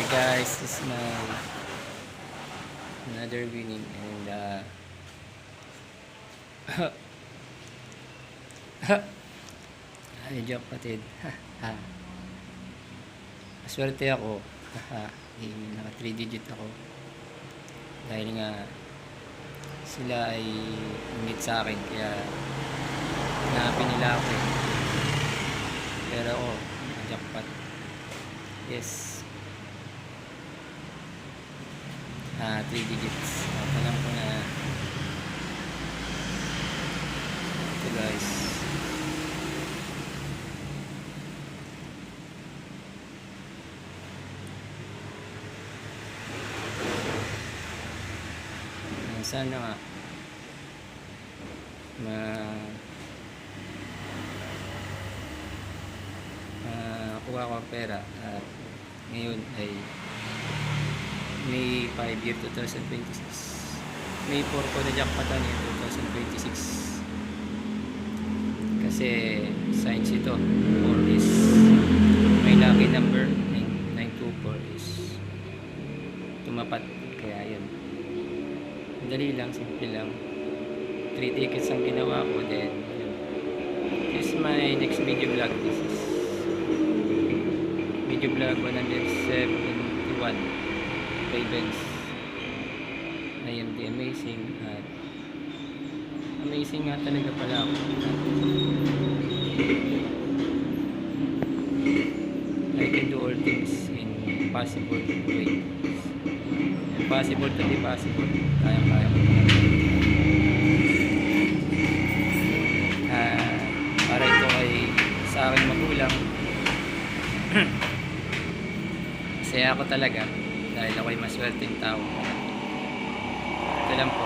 Guys, this is my another winning and ay joke patid. Maswerte ako. Naka 3 digit ako dahil nga sila ay umit sa akin kaya hanapin nila ako pero ako jackpot. Yes, 3 digits. Alam ko na ito guys. Sana nga kuha ko ang pera at ngayon ay May 5 year 2026. May 4 ko na jackpotan yung 2026 kasi signs ito. 4 is may lucky number, 924 is tumapat, kaya yun madali lang, simple lang. 3 tickets ang ginawa ko. Then this is my next video vlog. This is video vlog 171 Ravens. Ayun, the amazing at amazing nga talaga pala ako. I can do all things in possible way. Impossible to be possible. Kaya-kaya ko. Para ito ay sa akin magulang. Masaya ako talaga dahil ako ay maswerteng tao. Ito lang po.